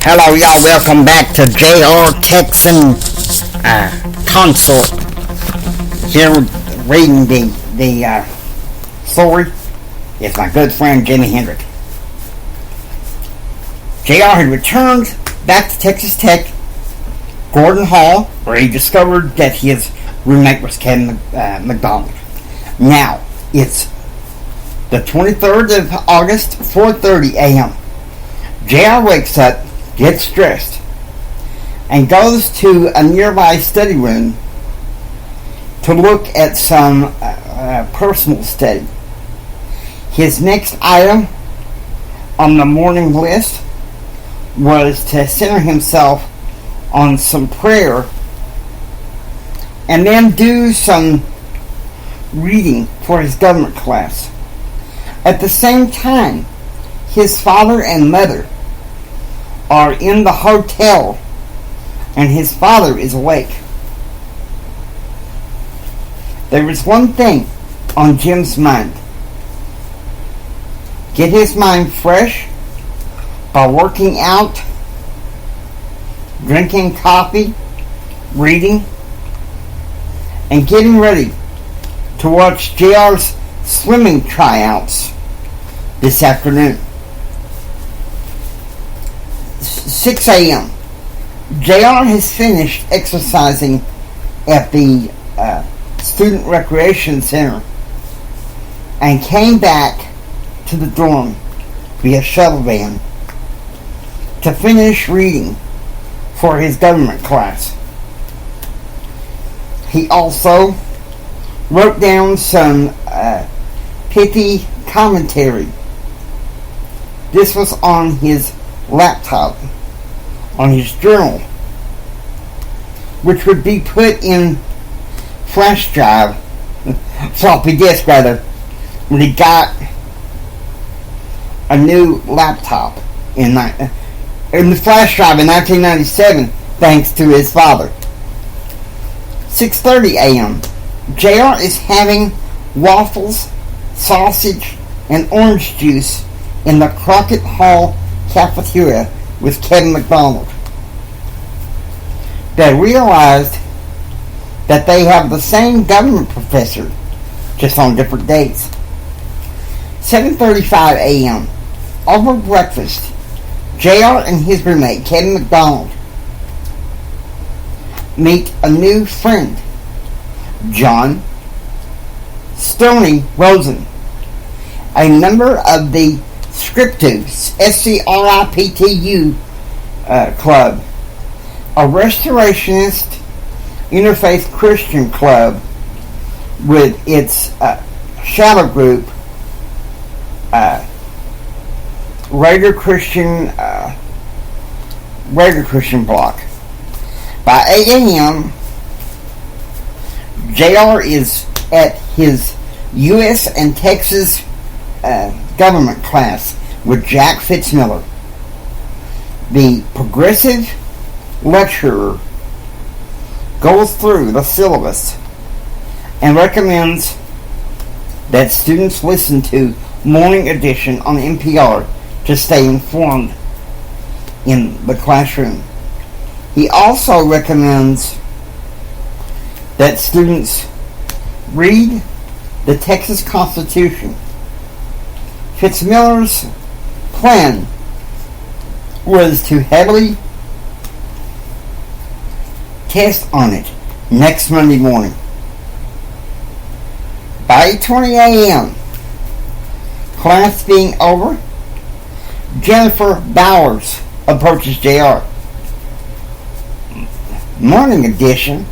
Hello, y'all. Welcome back to JR Texan Consult. Here reading the story is my good friend Jimi Hendrix. JR had returned back to Texas Tech, Gordon Hall, where he discovered that his roommate was Kevin McDonald. Now, it's the 23rd of August, 4:30 a.m. JR wakes up, gets dressed, and goes to a nearby study room to look at some personal study. His next item on the morning list was to center himself on some prayer and then do some reading for his government class. At the same time, his father and mother are in the hotel and his father is awake. There was one thing on Jim's mind. Get his mind fresh by working out, drinking coffee, reading, and getting ready to watch JR's swimming tryouts this afternoon. 6 a.m. JR has finished exercising at the Student Recreation Center and came back to the dorm via shuttle van to finish reading for his government class. He also wrote down some pithy commentary. This was on his laptop, on his journal, which would be put in flash drive, floppy disk rather, when he got a new laptop in the flash drive in 1997, thanks to his father. 6:30 a.m. JR is having waffles, sausage, and orange juice in the Crockett Hall cafeteria with Kevin McDonald. They realized that they have the same government professor, just on different days. 7:35 a.m. Over breakfast, JR and his roommate, Kevin McDonald, meet a new friend, John Stoney Rosen, a member of the Scriptu, SCRIPTU club, a restorationist interfaith Christian club with its shadow group, Raider Christian block. By 8 a.m., JR is at his U.S. and Texas government class with Jack Fitzmiller. The progressive lecturer goes through the syllabus and recommends that students listen to Morning Edition on NPR to stay informed in the classroom. He also recommends that students read the Texas Constitution. Fitzmiller's plan was to heavily test on it next Monday morning. By 8:20 a.m., class being over, Jennifer Bowers approaches JR. Morning Edition.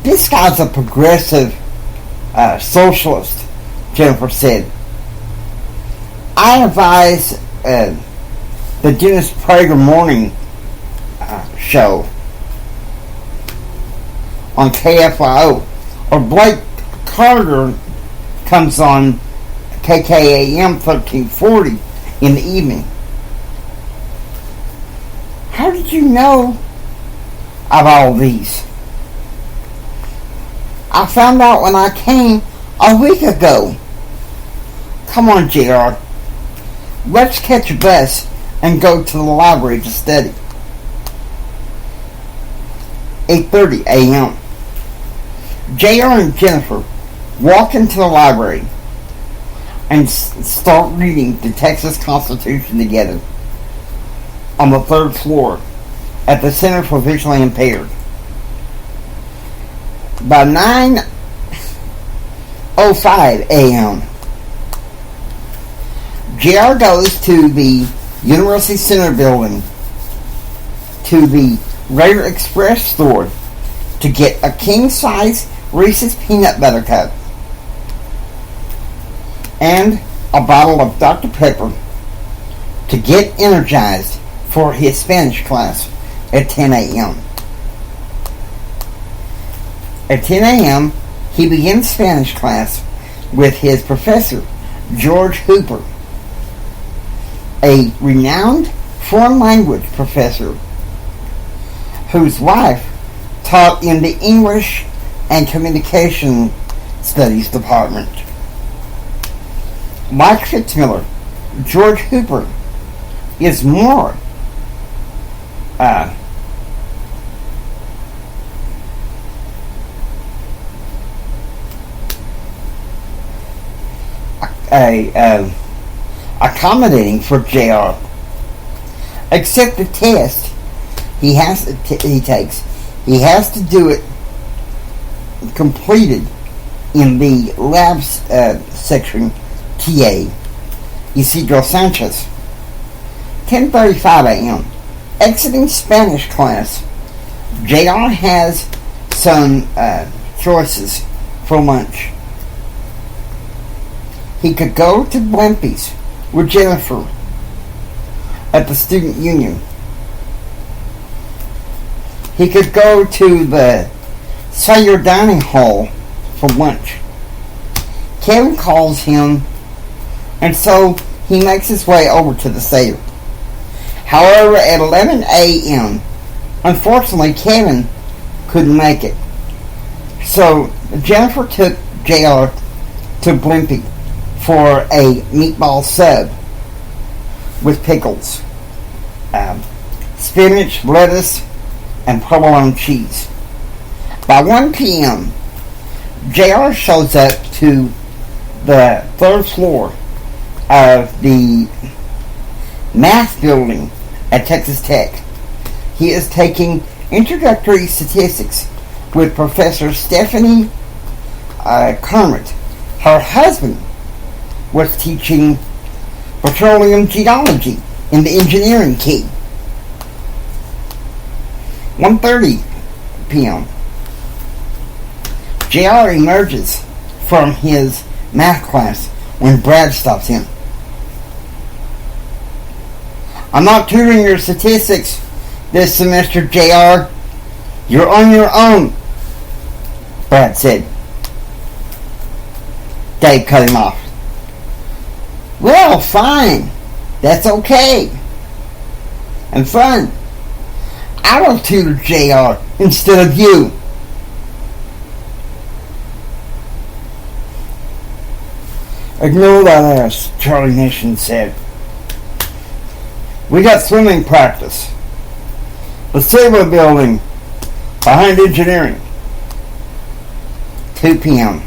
This guy's a progressive socialist, Jennifer said. I advise the Dennis Prager morning show on KFIO, or Blake Carter comes on KKAM 1340 in the evening. How did you know of all these? I found out when I came a week ago. Come on, JR. Let's catch a bus and go to the library to study. 8:30 a.m. JR and Jennifer walk into the library and start reading the Texas Constitution together on the third floor at the Center for Visually Impaired. By 9:05 a.m., JR goes to the University Center building to the Raider Express store to get a king-size Reese's Peanut Butter Cup and a bottle of Dr. Pepper to get energized for his Spanish class at 10 a.m. At 10 a.m., he begins Spanish class with his professor, George Hooper, a renowned foreign language professor whose wife taught in the English and Communication Studies department. Like Fitzmiller, George Hooper is more accommodating for JR. Except the test he takes, he has to do it completed in the labs section. TA Isidro Sanchez. 10:35 a.m. Exiting Spanish class, JR has some choices for lunch. He could go to Blimpie's with Jennifer at the Student Union. He could go to the Sayer Dining Hall for lunch. Kevin calls him, and so he makes his way over to the Sayer. However, at 11 a.m., unfortunately, Kevin couldn't make it. So Jennifer took JR to Blimpie for a meatball sub with pickles, spinach, lettuce, and provolone cheese. By 1 p.m., JR shows up to the third floor of the math building at Texas Tech. He is taking introductory statistics with Professor Stephanie Kermit. Her husband was teaching petroleum geology in the engineering key. 1:30 p.m. JR emerges from his math class when Brad stops him. I'm not tutoring your statistics this semester, JR. You're on your own, Brad said. Dave cut him off. Well, fine. That's okay. And fun. I will tutor JR instead of you. Ignore that ass, Charlie Nation said. We got swimming practice. The Silver building behind engineering. 2 p.m.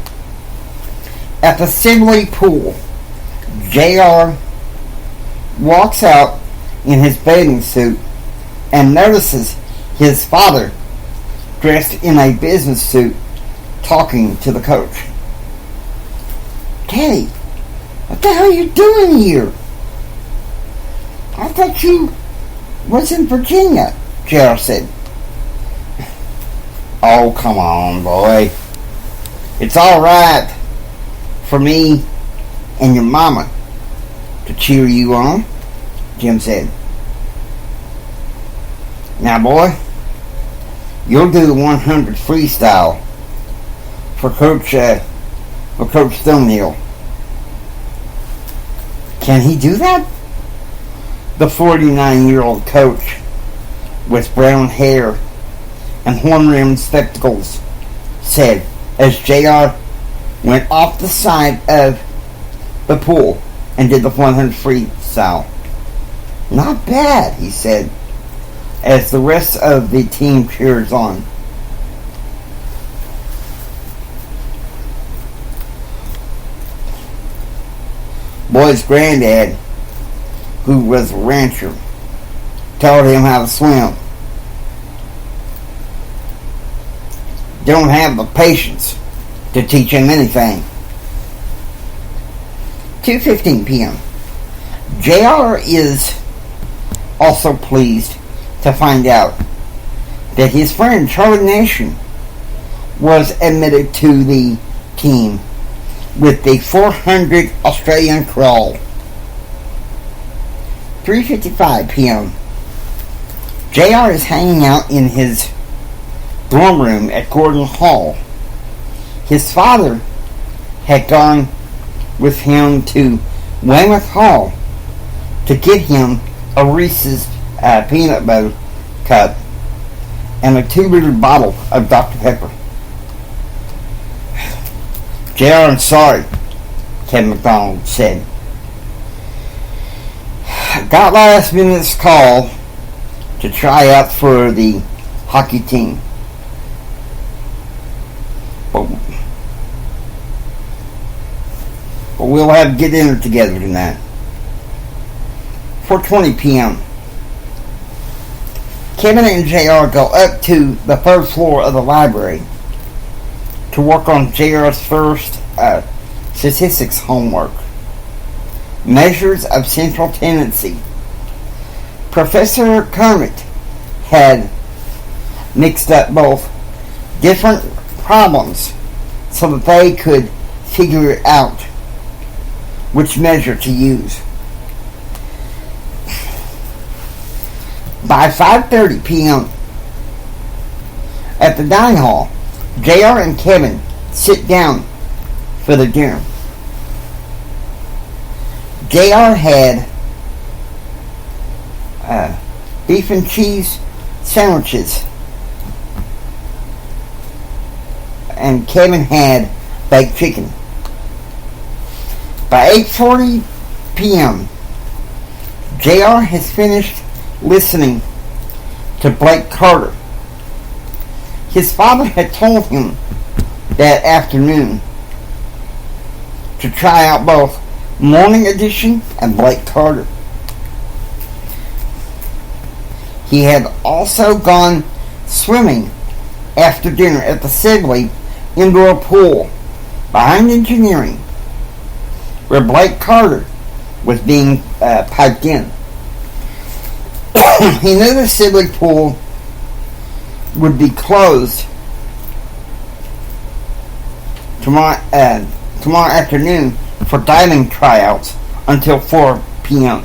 At the Sibley pool, JR walks out in his bathing suit and notices his father dressed in a business suit talking to the coach. Daddy, what the hell are you doing here? I thought you was in Virginia, JR said. Oh, come on, boy. It's all right for me and your mama to cheer you on, Jim said. Now, boy, you'll do the 100 freestyle for Coach Stonehill. Can he do that? The 49-year-old coach with brown hair and horn-rimmed spectacles said as JR went off the side of the pool and did the 100 freestyle. Not bad, he said, as the rest of the team cheers on. Boyd's granddad, who was a rancher, taught him how to swim. Don't have the patience to teach him anything. 2:15 p.m. JR is also pleased to find out that his friend Charlie Nation was admitted to the team with the 400 Australian crawl. 3:55 p.m. JR is hanging out in his dorm room at Gordon Hall. His father had gone with him to Weymouth Hall to get him a Reese's peanut butter cup and a 2-liter bottle of Dr. Pepper. JR, I'm sorry, Kevin McDonald said. Got last minute's call to try out for the hockey team. But we'll have to get dinner together tonight. 4:20 p.m. Kevin and JR go up to the third floor of the library to work on JR's first statistics homework. Measures of central tendency. Professor Kermit had mixed up both different problems so that they could figure out which measure to use. By 5:30 p.m. at the dining hall, JR and Kevin sit down for the dinner. JR had beef and cheese sandwiches, and Kevin had baked chicken. By 8:40 p.m., JR has finished listening to Blake Carter. His father had told him that afternoon to try out both Morning Edition and Blake Carter. He had also gone swimming after dinner at the Sibley indoor pool behind engineering, where Blake Carter was being piped in. He knew the Sibley pool would be closed tomorrow afternoon for diving tryouts until 4 p.m.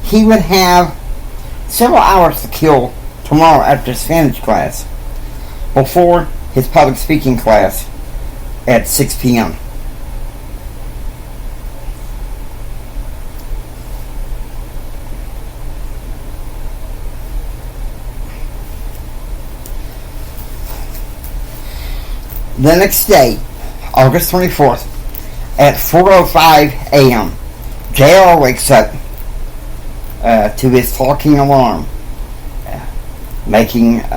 He would have several hours to kill tomorrow after Spanish class before his public speaking class at 6 p.m. The next day, August 24th, at 4:05 a.m., JR wakes up to his talking alarm, making it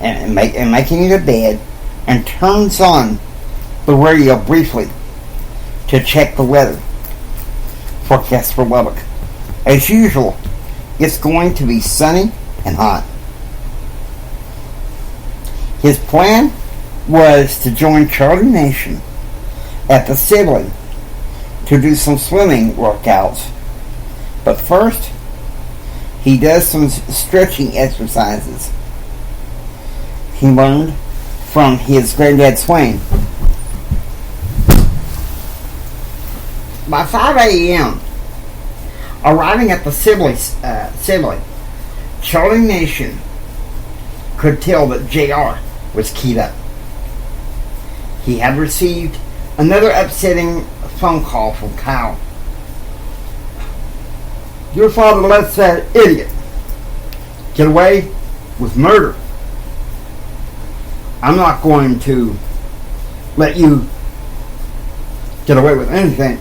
a bed, and turns on the radio briefly to check the weather forecast for Lubbock. As usual, it's going to be sunny and hot. His plan was to join Charlie Nation at the Sibley to do some swimming workouts. But first, he does some stretching exercises he learned from his granddad Swain. By 5 a.m., arriving at the Sibley, Charlie Nation could tell that JR was keyed up. He had received another upsetting phone call from Kyle. Your father lets that idiot get away with murder. I'm not going to let you get away with anything.